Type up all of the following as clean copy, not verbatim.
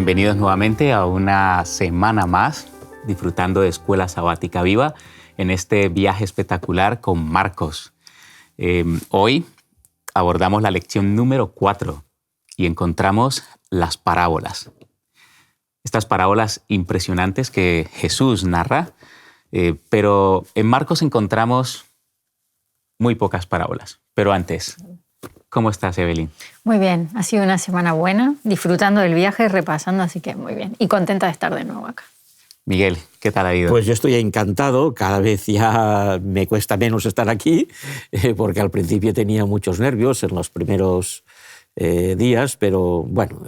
Bienvenidos nuevamente a una semana más disfrutando de Escuela Sabática Viva en este viaje espectacular con Marcos. Hoy abordamos la lección número 4 y encontramos las parábolas. Estas parábolas impresionantes que Jesús narra, pero en Marcos encontramos muy pocas parábolas. Pero antes, ¿cómo estás, Evelyn? Muy bien, ha sido una semana buena, disfrutando del viaje, repasando, así que muy bien. Y contenta de estar de nuevo acá. Miguel, ¿qué tal ha ido? Pues yo estoy encantado, cada vez ya me cuesta menos estar aquí, porque al principio tenía muchos nervios en los primeros días, pero bueno,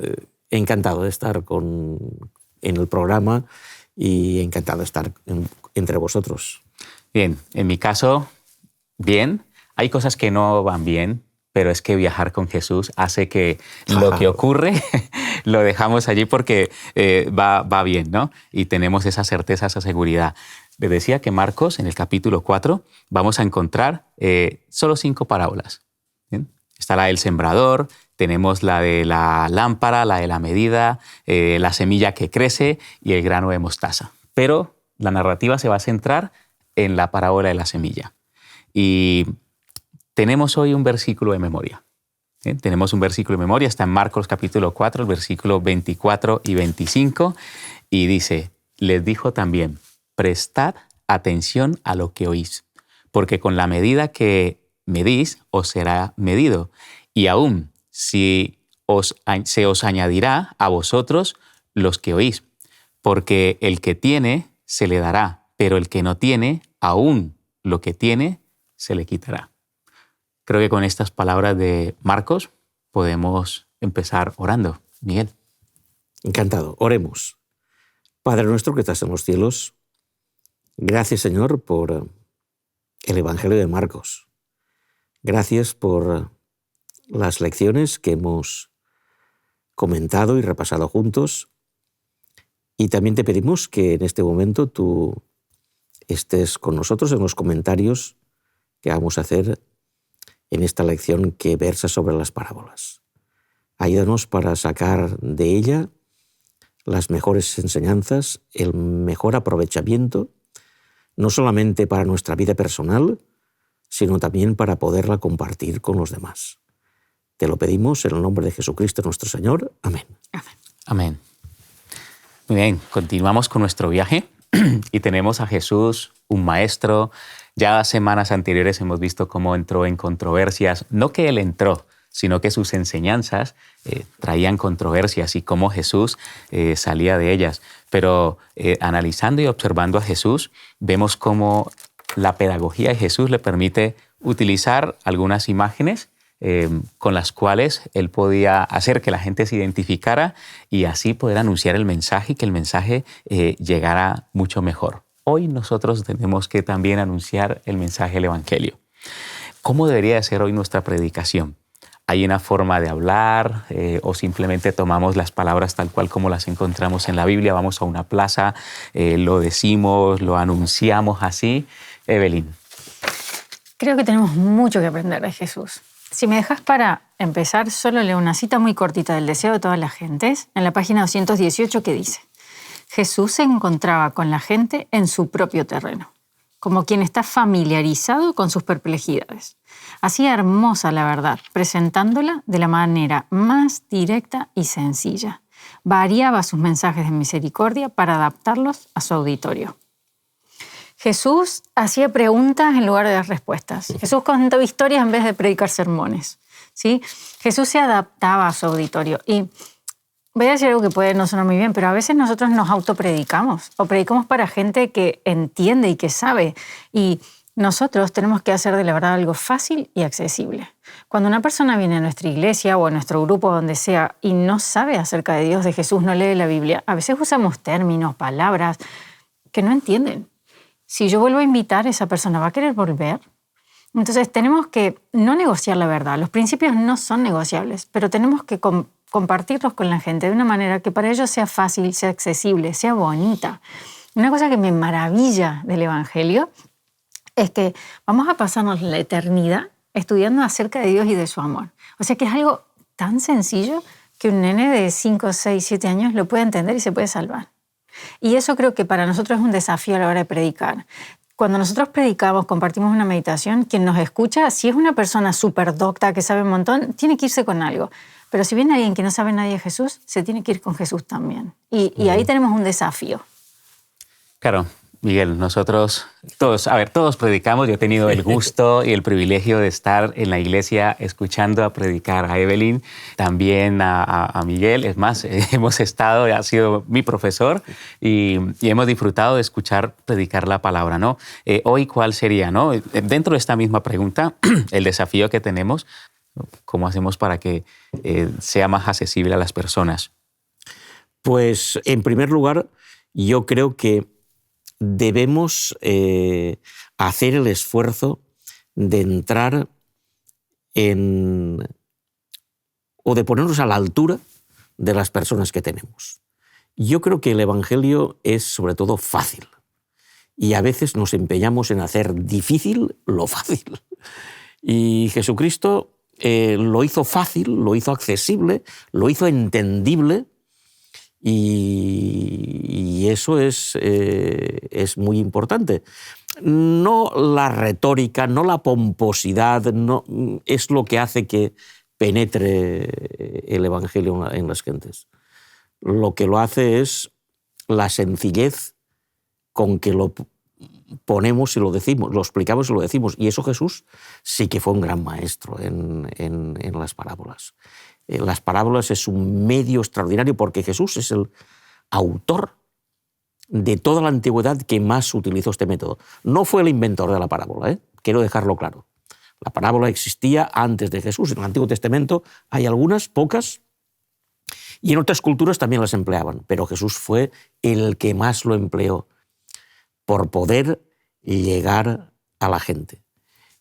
encantado de estar en el programa y encantado de estar entre vosotros. Bien, en mi caso, bien. Hay cosas que no van bien, pero es que viajar con Jesús hace que lo que ocurre lo dejamos allí porque va bien, ¿no? Y tenemos esa certeza, esa seguridad. Les decía que Marcos, en el capítulo 4, vamos a encontrar solo 5 parábolas. ¿Bien? Está la del sembrador, tenemos la de la lámpara, la de la medida, la semilla que crece y el grano de mostaza. Pero la narrativa se va a centrar en la parábola de la semilla. Y tenemos hoy un versículo de memoria. ¿Bien? Tenemos un versículo de memoria, está en Marcos capítulo 4, el versículo 24 y 25, y dice, les dijo también, prestad atención a lo que oís, porque con la medida que medís os será medido, y aún se os añadirá a vosotros los que oís, porque el que tiene se le dará, pero el que no tiene, aún lo que tiene, se le quitará. Creo que con estas palabras de Marcos podemos empezar orando. Miguel. Encantado. Oremos. Padre nuestro que estás en los cielos, gracias, Señor, por el Evangelio de Marcos. Gracias por las lecciones que hemos comentado y repasado juntos. Y también te pedimos que en este momento tú estés con nosotros en los comentarios que vamos a hacer en esta lección que versa sobre las parábolas. Ayúdanos para sacar de ella las mejores enseñanzas, el mejor aprovechamiento, no solamente para nuestra vida personal, sino también para poderla compartir con los demás. Te lo pedimos en el nombre de Jesucristo nuestro Señor. Amén. Amén. Amén. Muy bien, continuamos con nuestro viaje y tenemos a Jesús, un maestro. Ya semanas anteriores hemos visto cómo entró en controversias, no que él entró, sino que sus enseñanzas traían controversias y cómo Jesús salía de ellas. Pero analizando y observando a Jesús, vemos cómo la pedagogía de Jesús le permite utilizar algunas imágenes con las cuales él podía hacer que la gente se identificara y así poder anunciar el mensaje y que el mensaje llegara mucho mejor. Hoy nosotros tenemos que también anunciar el mensaje del Evangelio. ¿Cómo debería ser hoy nuestra predicación? ¿Hay una forma de hablar o simplemente tomamos las palabras tal cual como las encontramos en la Biblia? Vamos a una plaza, lo decimos, lo anunciamos así. Evelyn. Creo que tenemos mucho que aprender de Jesús. Si me dejas para empezar, solo leo una cita muy cortita del Deseo de todas las gentes en la página 218 que dice: Jesús se encontraba con la gente en su propio terreno, como quien está familiarizado con sus perplejidades. Hacía hermosa la verdad, presentándola de la manera más directa y sencilla. Variaba sus mensajes de misericordia para adaptarlos a su auditorio. Jesús hacía preguntas en lugar de dar respuestas. Jesús contaba historias en vez de predicar sermones, ¿sí? Jesús se adaptaba a su auditorio. Y voy a decir algo que puede no sonar muy bien, pero a veces nosotros nos autopredicamos o predicamos para gente que entiende y que sabe. Y nosotros tenemos que hacer de la verdad algo fácil y accesible. Cuando una persona viene a nuestra iglesia o a nuestro grupo, donde sea, y no sabe acerca de Dios, de Jesús, no lee la Biblia, a veces usamos términos, palabras que no entienden. Si yo vuelvo a invitar, ¿esa persona va a querer volver? Entonces tenemos que no negociar la verdad. Los principios no son negociables, pero tenemos que compartirlos con la gente de una manera que para ellos sea fácil, sea accesible, sea bonita. Una cosa que me maravilla del Evangelio es que vamos a pasarnos la eternidad estudiando acerca de Dios y de su amor. O sea que es algo tan sencillo, que un nene de 5, 6, 7 años lo pueda entender y se puede salvar. Y eso creo que para nosotros es un desafío a la hora de predicar. Cuando nosotros predicamos, compartimos una meditación, quien nos escucha, si es una persona súper docta que sabe un montón, tiene que irse con algo. Pero si viene alguien que no sabe nadie de Jesús, se tiene que ir con Jesús también. Y ahí tenemos un desafío. Claro, Miguel, nosotros todos predicamos. Yo he tenido el gusto y el privilegio de estar en la iglesia escuchando a predicar a Evelyn, también a Miguel. Es más, hemos estado, ha sido mi profesor y hemos disfrutado de escuchar predicar la palabra, ¿no? Hoy, ¿cuál sería, no? Dentro de esta misma pregunta, el desafío que tenemos, ¿cómo hacemos para que sea más accesible a las personas? Pues, en primer lugar, yo creo que debemos hacer el esfuerzo de entrar o de ponernos a la altura de las personas que tenemos. Yo creo que el Evangelio es sobre todo fácil y a veces nos empeñamos en hacer difícil lo fácil. Y Jesucristo lo hizo fácil, lo hizo accesible, lo hizo entendible. Y eso es muy importante. No la retórica, no la pomposidad, no, es lo que hace que penetre el Evangelio en las gentes. Lo que lo hace es la sencillez con que lo ponemos y lo decimos, lo explicamos y lo decimos. Y eso Jesús sí que fue un gran maestro en las parábolas. Las parábolas es un medio extraordinario porque Jesús es el autor de toda la antigüedad que más utilizó este método. No fue el inventor de la parábola, quiero dejarlo claro. La parábola existía antes de Jesús. En el Antiguo Testamento hay algunas, pocas, y en otras culturas también las empleaban, pero Jesús fue el que más lo empleó por poder llegar a la gente.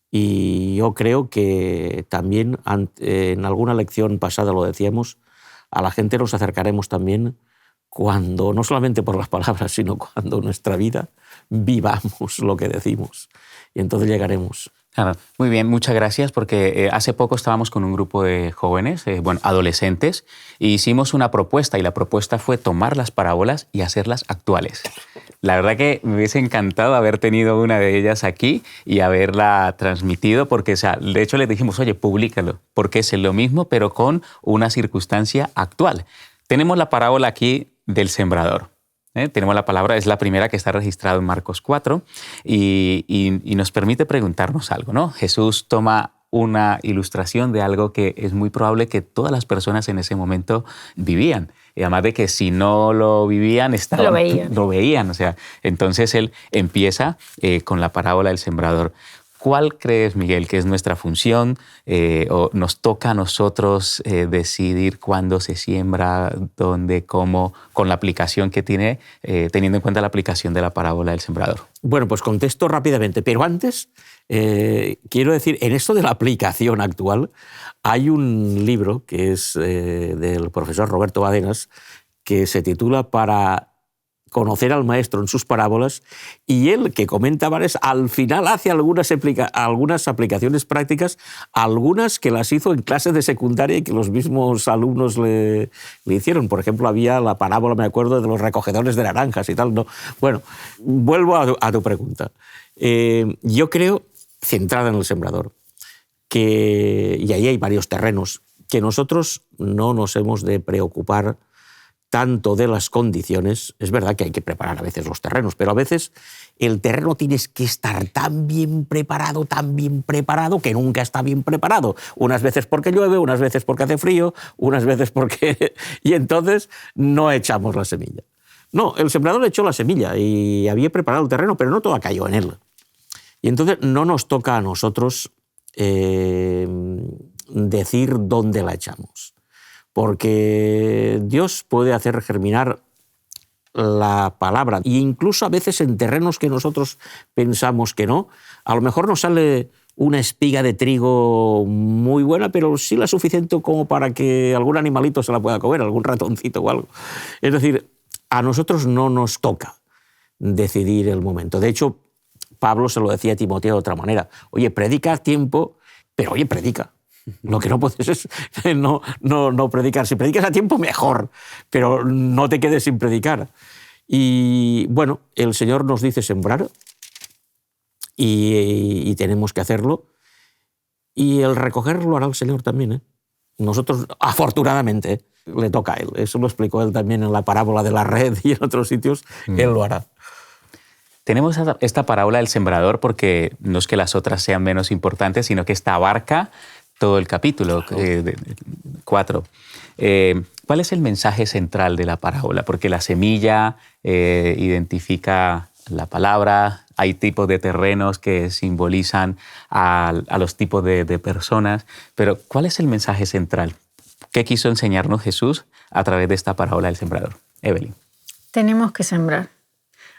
Y yo creo que también en alguna lección pasada lo decíamos, a la gente nos acercaremos también cuando, no solamente por las palabras, sino cuando en nuestra vida vivamos lo que decimos. Y entonces llegaremos. Claro, muy bien, muchas gracias, porque hace poco estábamos con un grupo de jóvenes, adolescentes, e hicimos una propuesta, y la propuesta fue tomar las parábolas y hacerlas actuales. La verdad que me hubiese encantado haber tenido una de ellas aquí y haberla transmitido, porque de hecho les dijimos, oye, públicalo, porque es lo mismo, pero con una circunstancia actual. Tenemos la parábola aquí del sembrador. Tenemos la palabra, es la primera que está registrada en Marcos 4 y nos permite preguntarnos algo, ¿no? Jesús toma una ilustración de algo que es muy probable que todas las personas en ese momento vivían. Y además de que si no lo vivían, lo veían. O sea, entonces él empieza con la parábola del sembrador. ¿Cuál crees, Miguel, que es nuestra función o nos toca a nosotros decidir cuándo se siembra, dónde, cómo, con la aplicación que tiene, teniendo en cuenta la aplicación de la parábola del sembrador? Bueno, pues contesto rápidamente, pero antes quiero decir, en esto de la aplicación actual, hay un libro que es del profesor Roberto Badenas que se titula Para conocer al maestro en sus parábolas, y él, que comenta varias, al final hace algunas aplicaciones prácticas, algunas que las hizo en clases de secundaria y que los mismos alumnos le hicieron. Por ejemplo, había la parábola, me acuerdo, de los recogedores de naranjas y tal. ¿No? Bueno, vuelvo a tu pregunta. Yo creo, centrada en el sembrador, y ahí hay varios terrenos, que nosotros no nos hemos de preocupar tanto de las condiciones. Es verdad que hay que preparar a veces los terrenos, pero a veces el terreno tienes que estar tan bien preparado, que nunca está bien preparado. Unas veces porque llueve, unas veces porque hace frío, unas veces porque... y entonces no echamos la semilla. No, el sembrador echó la semilla y había preparado el terreno, pero no toda cayó en él. Y entonces no nos toca a nosotros decir dónde la echamos. Porque Dios puede hacer germinar la palabra, e incluso a veces en terrenos que nosotros pensamos que no. A lo mejor nos sale una espiga de trigo muy buena, pero sí la suficiente como para que algún animalito se la pueda comer, algún ratoncito o algo. Es decir, a nosotros no nos toca decidir el momento. De hecho, Pablo se lo decía a Timoteo de otra manera. Oye, predica a tiempo, pero oye, predica. Lo que no puedes es no predicar. Si predicas a tiempo, mejor, pero no te quedes sin predicar. Y bueno, el Señor nos dice sembrar y tenemos que hacerlo. Y el recoger lo hará el Señor también, ¿eh? Nosotros, afortunadamente, le toca a Él. Eso lo explicó Él también en la parábola de la red y en otros sitios. Él lo hará. Tenemos esta parábola del sembrador porque no es que las otras sean menos importantes, sino que esta abarca todo el capítulo 4. ¿Cuál es el mensaje central de la parábola? Porque la semilla identifica la palabra, hay tipos de terrenos que simbolizan a los tipos de personas, pero ¿cuál es el mensaje central? ¿Qué quiso enseñarnos Jesús a través de esta parábola del sembrador? Evelyn. Tenemos que sembrar.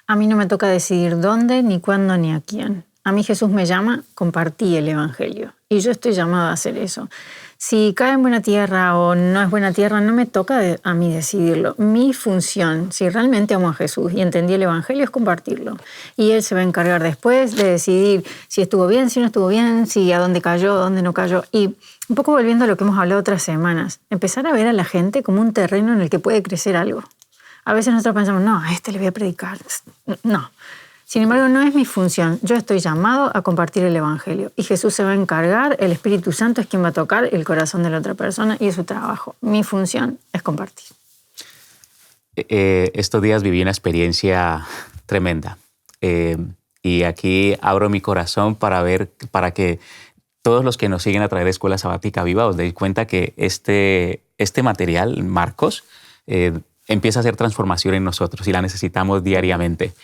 A mí no me toca decidir dónde, ni cuándo, ni a quién. A mí Jesús me llama, compartí el Evangelio. Y yo estoy llamada a hacer eso. Si cae en buena tierra o no es buena tierra, no me toca a mí decidirlo. Mi función, si realmente amo a Jesús y entendí el Evangelio, es compartirlo. Y Él se va a encargar después de decidir si estuvo bien, si no estuvo bien, si a dónde cayó, a dónde no cayó. Y un poco volviendo a lo que hemos hablado otras semanas, empezar a ver a la gente como un terreno en el que puede crecer algo. A veces nosotros pensamos, no, a este le voy a predicar. No. Sin embargo, no es mi función. Yo estoy llamado a compartir el Evangelio. Y Jesús se va a encargar, el Espíritu Santo es quien va a tocar el corazón de la otra persona y es su trabajo. Mi función es compartir. Estos días viví una experiencia tremenda. Y aquí abro mi corazón para que todos los que nos siguen a través de Escuela Sabática Viva os deis cuenta que este material, Marcos, empieza a hacer transformación en nosotros y la necesitamos diariamente.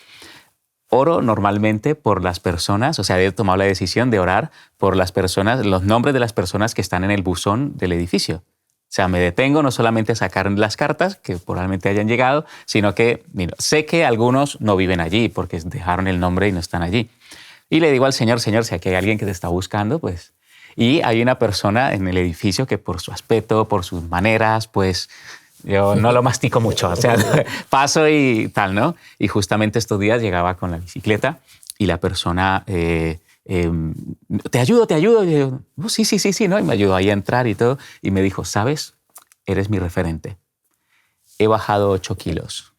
Oro normalmente por las personas, o sea, he tomado la decisión de orar por las personas, los nombres de las personas que están en el buzón del edificio. O sea, me detengo no solamente a sacar las cartas que probablemente hayan llegado, sino que mira, sé que algunos no viven allí porque dejaron el nombre y no están allí. Y le digo al Señor, si aquí hay alguien que te está buscando, pues... Y hay una persona en el edificio que por su aspecto, por sus maneras, pues... Yo no lo mastico mucho, o sea, paso y tal, ¿no? Y justamente estos días llegaba con la bicicleta y la persona, te ayudo. Y yo, sí, ¿no? Y me ayudó ahí a entrar y todo. Y me dijo, ¿sabes? Eres mi referente. He bajado 8 kilos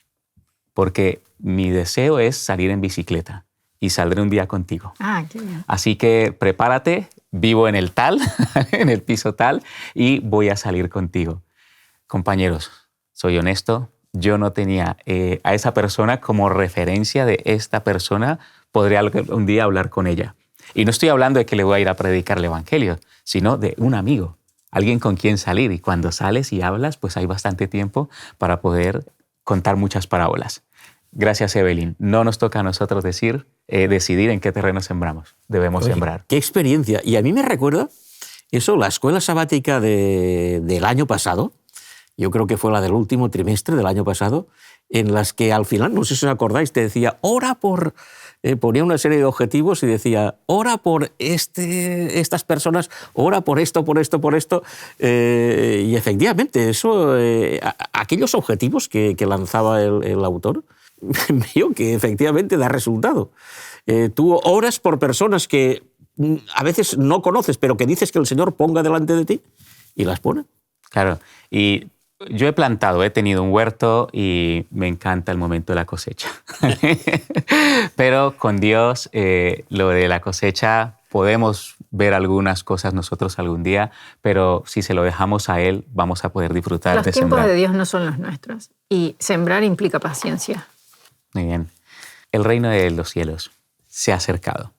porque mi deseo es salir en bicicleta y saldré un día contigo. Qué bien. Así que prepárate, vivo en el tal, en el piso tal, y voy a salir contigo. Compañeros, soy honesto, yo no tenía a esa persona como referencia de esta persona, podría un día hablar con ella. Y no estoy hablando de que le voy a ir a predicar el Evangelio, sino de un amigo, alguien con quien salir. Y cuando sales y hablas, pues hay bastante tiempo para poder contar muchas parábolas. Gracias, Evelyn. No nos toca a nosotros decidir en qué terreno sembramos. Debemos sembrar. ¡Qué experiencia! Y a mí me recuerda eso, la escuela sabática del año pasado. Yo creo que fue la del último trimestre del año pasado, en las que al final, no sé si os acordáis, te decía, ora por... ponía una serie de objetivos y decía, ora por estas personas, ora por esto. Y efectivamente, eso, aquellos objetivos que lanzaba el autor, veo que efectivamente da resultado. Tú oras por personas que a veces no conoces, pero que dices que el Señor ponga delante de ti y las pone. Claro, y... Yo he tenido un huerto y me encanta el momento de la cosecha. Pero con Dios, lo de la cosecha, podemos ver algunas cosas nosotros algún día, pero si se lo dejamos a Él, vamos a poder disfrutar de sembrar. Los tiempos de Dios no son los nuestros y sembrar implica paciencia. Muy bien. El reino de los cielos se ha acercado.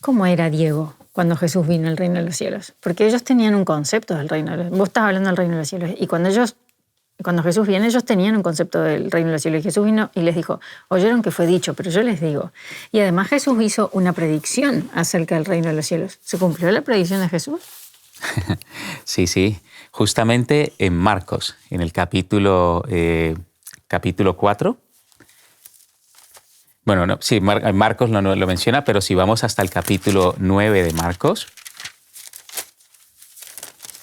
¿Cómo era Diego cuando Jesús vino al reino de los cielos? Porque ellos tenían un concepto del reino de los cielos. Vos estás hablando del reino de los cielos. Y cuando Jesús viene, ellos tenían un concepto del reino de los cielos. Y Jesús vino y les dijo, oyeron que fue dicho, pero yo les digo. Y además Jesús hizo una predicción acerca del reino de los cielos. ¿Se cumplió la predicción de Jesús? Sí. Justamente en Marcos, en el capítulo 4, bueno, no, sí, Marcos no lo menciona, pero si vamos hasta el capítulo 9 de Marcos,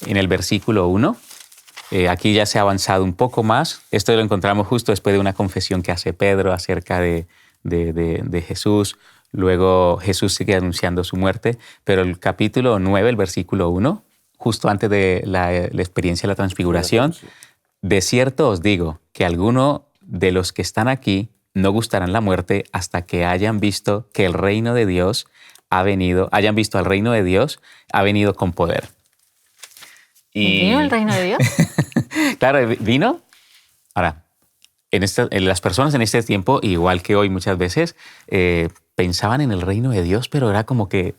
en el versículo 1, aquí ya se ha avanzado un poco más. Esto lo encontramos justo después de una confesión que hace Pedro acerca de Jesús. Luego Jesús sigue anunciando su muerte, pero el capítulo 9, el versículo 1, justo antes de la experiencia de la transfiguración, de cierto os digo que alguno de los que están aquí no gustarán la muerte hasta que hayan visto que el reino de Dios hayan visto al reino de Dios ha venido con poder. ¿Vino el reino de Dios? Claro, vino. Ahora, las personas en este tiempo, igual que hoy muchas veces, pensaban en el reino de Dios, pero era como que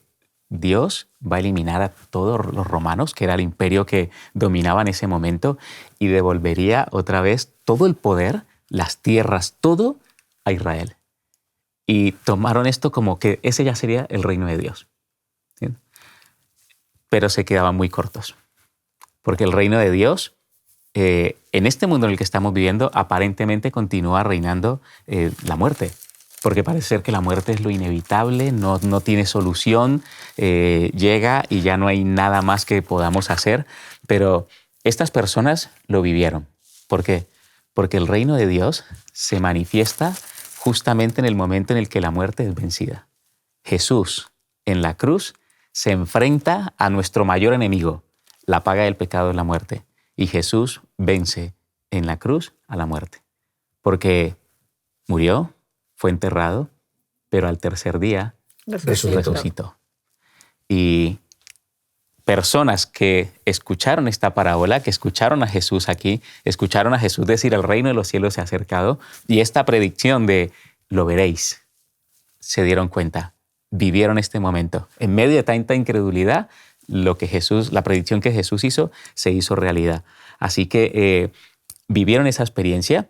Dios va a eliminar a todos los romanos, que era el imperio que dominaba en ese momento, y devolvería otra vez todo el poder, las tierras, todo a Israel. Y tomaron esto como que ese ya sería el reino de Dios. ¿Sí? Pero se quedaban muy cortos. Porque el reino de Dios, en este mundo en el que estamos viviendo, aparentemente continúa reinando la muerte. Porque parece ser que la muerte es lo inevitable, no tiene solución, llega y ya no hay nada más que podamos hacer. Pero estas personas lo vivieron. ¿Por qué? Porque el reino de Dios se manifiesta justamente en el momento en el que la muerte es vencida. Jesús, en la cruz, se enfrenta a nuestro mayor enemigo. La paga del pecado es la muerte. Y Jesús vence en la cruz a la muerte. Porque murió, fue enterrado, pero al tercer día resucitó. Y personas que escucharon esta parábola, que escucharon a Jesús aquí, escucharon a Jesús decir el reino de los cielos se ha acercado, y esta predicción de lo veréis, se dieron cuenta, vivieron este momento. En medio de tanta incredulidad, la predicción que Jesús hizo, se hizo realidad. Así que vivieron esta experiencia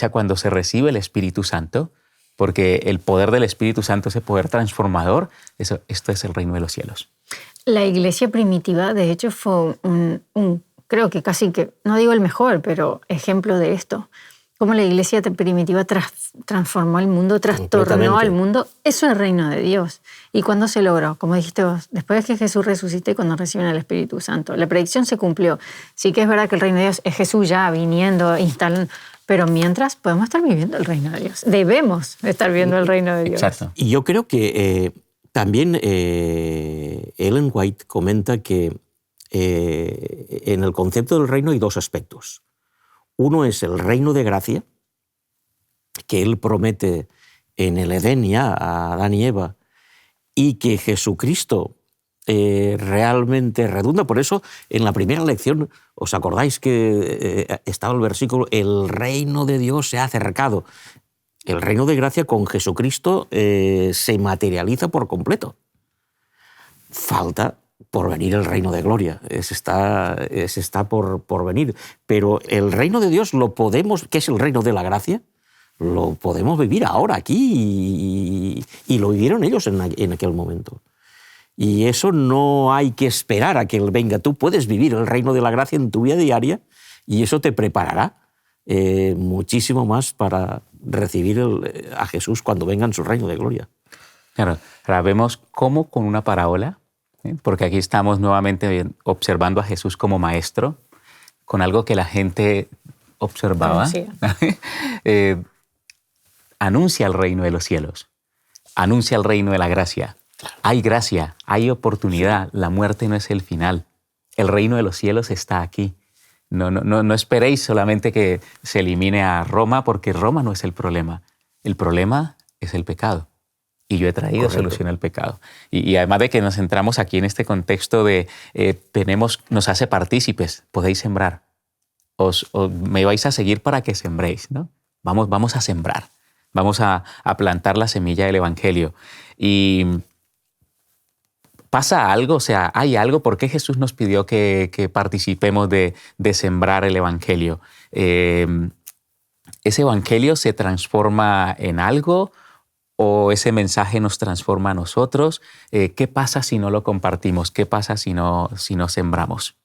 cuando se recibe el Espíritu Santo, porque el poder del Espíritu Santo, ese poder transformador, esto es el reino de los cielos. La iglesia primitiva, de hecho, fue creo que casi que, no digo el mejor, pero ejemplo de esto. Cómo la iglesia primitiva transformó el mundo, trastornó al mundo. Eso es el reino de Dios. ¿Y cuándo se logró? Como dijiste vos, después de que Jesús resucite y cuando reciben el Espíritu Santo. La predicción se cumplió. Sí que es verdad que el reino de Dios es Jesús ya viniendo, instalando, pero mientras podemos estar viviendo el reino de Dios. Debemos estar viviendo el reino de Dios. Exacto. Y yo creo que también Ellen White comenta que en el concepto del reino hay dos aspectos. Uno es el reino de gracia, que él promete en el Edén ya a Adán y Eva, y que Jesucristo realmente redunda. Por eso, en la primera lección, ¿os acordáis que estaba el versículo el reino de Dios se ha acercado? El reino de gracia con Jesucristo se materializa por completo. Falta por venir el reino de gloria. Ese está por venir. Pero el reino de Dios lo podemos, que es el reino de la gracia, lo podemos vivir ahora, aquí, y lo vivieron ellos en aquel momento. Y eso no hay que esperar a que Él venga. Tú puedes vivir el reino de la gracia en tu vida diaria y eso te preparará muchísimo más para recibir a Jesús cuando venga en su reino de gloria. Claro, ahora vemos cómo con una parábola, porque aquí estamos nuevamente observando a Jesús como maestro, con algo que la gente observaba, anuncia el reino de los cielos, anuncia el reino de la gracia. Hay gracia, hay oportunidad, la muerte no es el final. El reino de los cielos está aquí. No esperéis solamente que se elimine a Roma, porque Roma no es el problema. El problema es el pecado. Y yo he traído solución al pecado. Y además de que nos centramos aquí en este contexto de nos hace partícipes, podéis sembrar. Me vais a seguir para que sembréis, ¿no? Vamos a sembrar. Vamos a plantar la semilla del Evangelio. Y ¿pasa algo? O sea, ¿hay algo? ¿Por qué Jesús nos pidió que participemos de sembrar el Evangelio? ¿Ese Evangelio se transforma en algo o ese mensaje nos transforma a nosotros? ¿Qué pasa si no lo compartimos? ¿Qué pasa si no sembramos?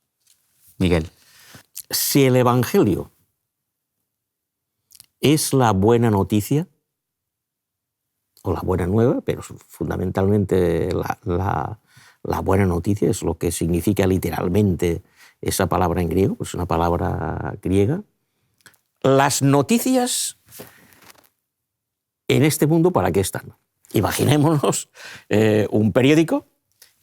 Miguel. Si el Evangelio es la buena noticia, o la buena nueva, pero fundamentalmente la buena noticia es lo que significa literalmente esa palabra en griego, es una palabra griega. Las noticias en este mundo, ¿para qué están? Imaginémonos un periódico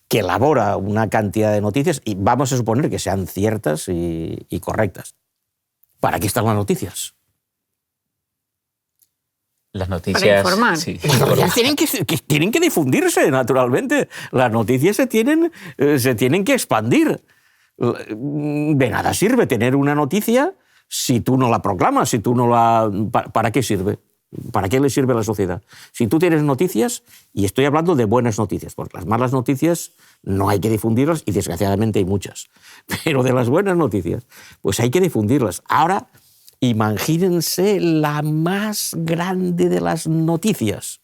que elabora una cantidad de noticias y vamos a suponer que sean ciertas y correctas. ¿Para qué están las noticias? Las noticias... Para informar. Sí. Las noticias tienen que difundirse, naturalmente. Las noticias se tienen que expandir. De nada sirve tener una noticia si tú no la proclamas, si tú no la... ¿Para qué sirve? ¿Para qué le sirve a la sociedad? Si tú tienes noticias, y estoy hablando de buenas noticias, porque las malas noticias no hay que difundirlas y desgraciadamente hay muchas, pero de las buenas noticias, pues hay que difundirlas. Ahora, imagínense la más grande de las noticias,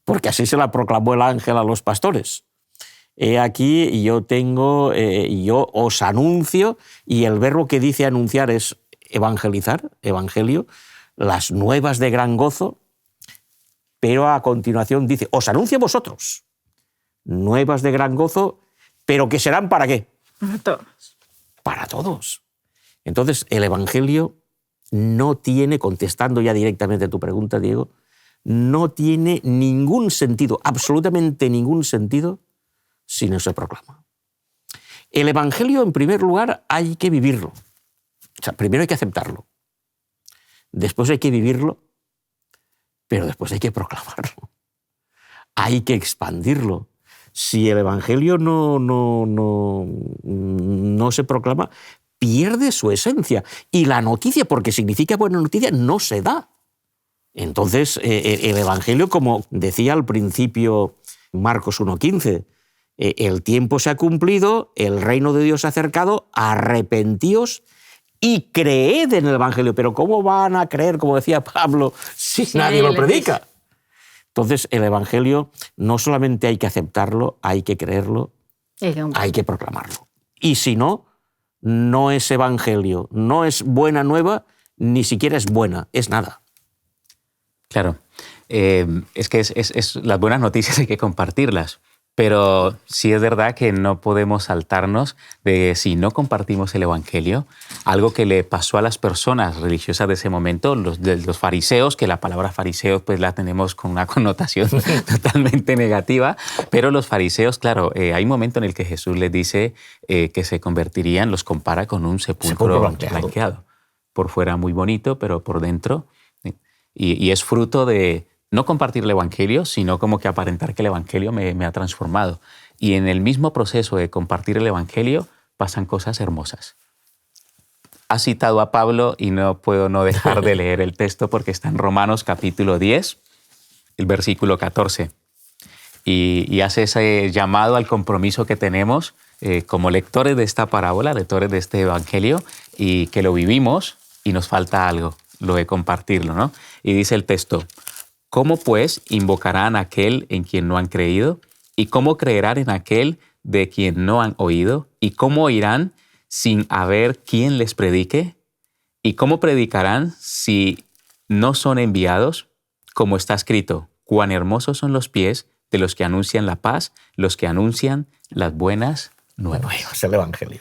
porque así se la proclamó el ángel a los pastores. He aquí, yo os anuncio, y el verbo que dice anunciar es evangelizar, evangelio, las nuevas de gran gozo, pero a continuación dice, os anuncio a vosotros, nuevas de gran gozo, pero que serán ¿para qué? Para todos. Para todos. Entonces, el evangelio no tiene, contestando ya directamente a tu pregunta, Diego, no tiene ningún sentido, absolutamente ningún sentido, si no se proclama. El evangelio, en primer lugar, hay que vivirlo. O sea, primero hay que aceptarlo. Después hay que vivirlo, pero después hay que proclamarlo. Hay que expandirlo. Si el evangelio no se proclama, pierde su esencia. Y la noticia, porque significa buena noticia, no se da. Entonces, el evangelio, como decía al principio Marcos 1:15, el tiempo se ha cumplido, el reino de Dios se ha acercado, arrepentíos y creed en el evangelio. Pero ¿cómo van a creer, como decía Pablo, si nadie lo predica? Entonces, el evangelio no solamente hay que aceptarlo, hay que creerlo, hay que proclamarlo. Y si no, no es evangelio, no es buena nueva, ni siquiera es buena, es nada. Claro, es que las buenas noticias hay que compartirlas, pero sí es verdad que no podemos saltarnos de si no compartimos el evangelio, algo que le pasó a las personas religiosas de ese momento, los fariseos, que la palabra fariseos pues la tenemos con una connotación totalmente negativa, pero los fariseos, claro, hay un momento en el que Jesús les dice que se convertirían, los compara con un sepulcro blanqueado. Por fuera muy bonito, pero por dentro... Y es fruto de no compartir el evangelio, sino como que aparentar que el evangelio me ha transformado. Y en el mismo proceso de compartir el evangelio pasan cosas hermosas. Has citado a Pablo y no puedo no dejar de leer el texto porque está en Romanos capítulo 10, el versículo 14. Y hace ese llamado al compromiso que tenemos como lectores de esta parábola, lectores de este evangelio, y que lo vivimos y nos falta algo, lo de compartirlo, ¿no? Y dice el texto, ¿cómo pues invocarán a aquel en quien no han creído? ¿Y cómo creerán en aquel de quien no han oído? ¿Y cómo oirán sin haber quien les predique? ¿Y cómo predicarán si no son enviados? Como está escrito, cuán hermosos son los pies de los que anuncian la paz, los que anuncian las buenas nuevas. Es el evangelio.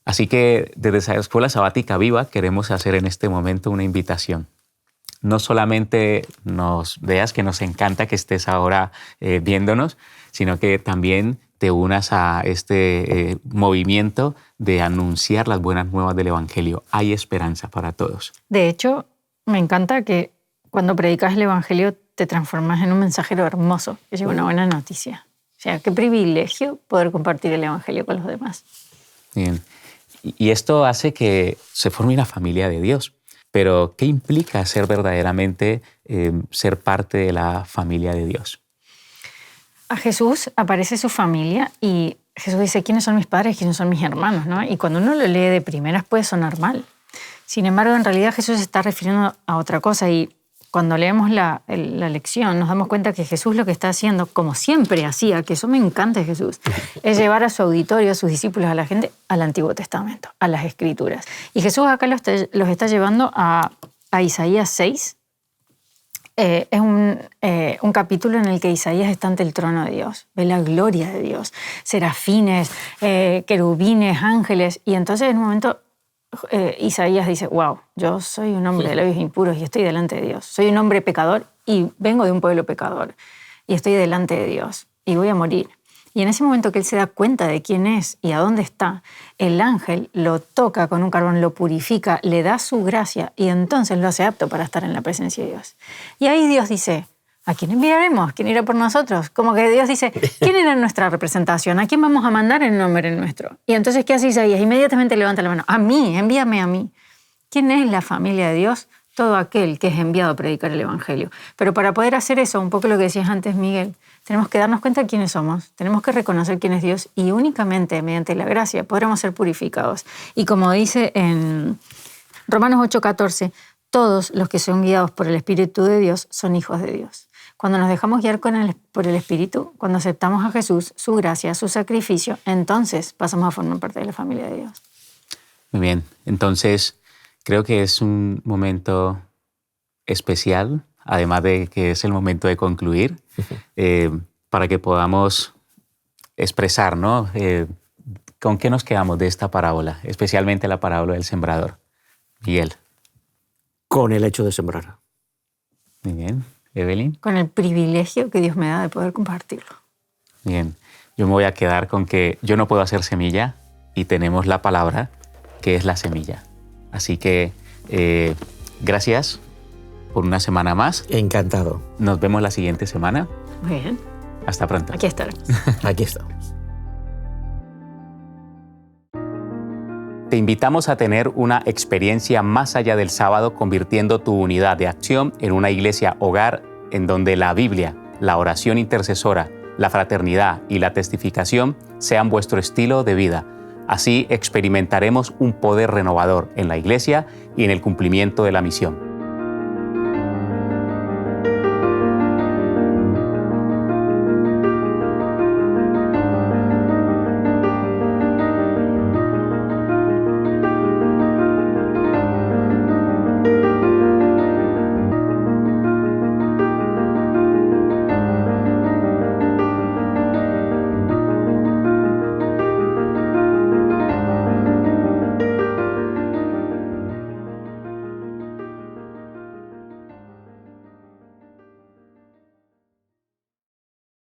Así que desde la Escuela Sabática Viva queremos hacer en este momento una invitación. No solamente nos veas que nos encanta que estés ahora viéndonos, sino que también te unas a este movimiento de anunciar las buenas nuevas del Evangelio. Hay esperanza para todos. De hecho, me encanta que cuando predicas el Evangelio te transformas en un mensajero hermoso que lleva una buena noticia. O sea, qué privilegio poder compartir el Evangelio con los demás. Bien. Y esto hace que se forme una familia de Dios. Pero, ¿qué implica ser verdaderamente, ser parte de la familia de Dios? A Jesús aparece su familia y Jesús dice, ¿quiénes son mis padres? ¿Quiénes son mis hermanos? ¿No? Y cuando uno lo lee de primeras puede sonar mal. Sin embargo, en realidad Jesús se está refiriendo a otra cosa y cuando leemos la lección nos damos cuenta que Jesús lo que está haciendo, como siempre hacía, que eso me encanta de Jesús, es llevar a su auditorio, a sus discípulos, a la gente, al Antiguo Testamento, a las Escrituras. Y Jesús acá los está llevando a Isaías 6. Es un capítulo en el que Isaías está ante el trono de Dios, ve la gloria de Dios, serafines, querubines, ángeles, y entonces en un momento Isaías dice, wow, yo soy un hombre de labios impuros y estoy delante de Dios. Soy un hombre pecador y vengo de un pueblo pecador y estoy delante de Dios y voy a morir. Y en ese momento que él se da cuenta de quién es y a dónde está, el ángel lo toca con un carbón, lo purifica, le da su gracia y entonces lo hace apto para estar en la presencia de Dios. Y ahí Dios dice, ¿a quién enviaremos? ¿Quién irá por nosotros? Como que Dios dice, ¿quién era nuestra representación? ¿A quién vamos a mandar en nombre nuestro? Y entonces, ¿qué hace Isaías? Inmediatamente levanta la mano. A mí, envíame a mí. ¿Quién es la familia de Dios? Todo aquel que es enviado a predicar el Evangelio. Pero para poder hacer eso, un poco lo que decías antes, Miguel, tenemos que darnos cuenta de quiénes somos, tenemos que reconocer quién es Dios y únicamente mediante la gracia podremos ser purificados. Y como dice en Romanos 8:14, todos los que son guiados por el Espíritu de Dios son hijos de Dios. Cuando nos dejamos guiar por el Espíritu, cuando aceptamos a Jesús, su gracia, su sacrificio, entonces pasamos a formar parte de la familia de Dios. Muy bien, entonces creo que es un momento especial, además de que es el momento de concluir, para que podamos expresar, ¿no? ¿Con qué nos quedamos de esta parábola, especialmente la parábola del sembrador? Miguel. Con el hecho de sembrar. Muy bien. Evelyn. Con el privilegio que Dios me da de poder compartirlo. Bien, yo me voy a quedar con que yo no puedo hacer semilla y tenemos la palabra que es la semilla. Así que gracias por una semana más. Encantado. Nos vemos la siguiente semana. Muy bien. Hasta pronto. Aquí estaremos. Aquí estamos. Te invitamos a tener una experiencia más allá del sábado, convirtiendo tu unidad de acción en una iglesia hogar en donde la Biblia, la oración intercesora, la fraternidad y la testificación sean vuestro estilo de vida. Así experimentaremos un poder renovador en la iglesia y en el cumplimiento de la misión.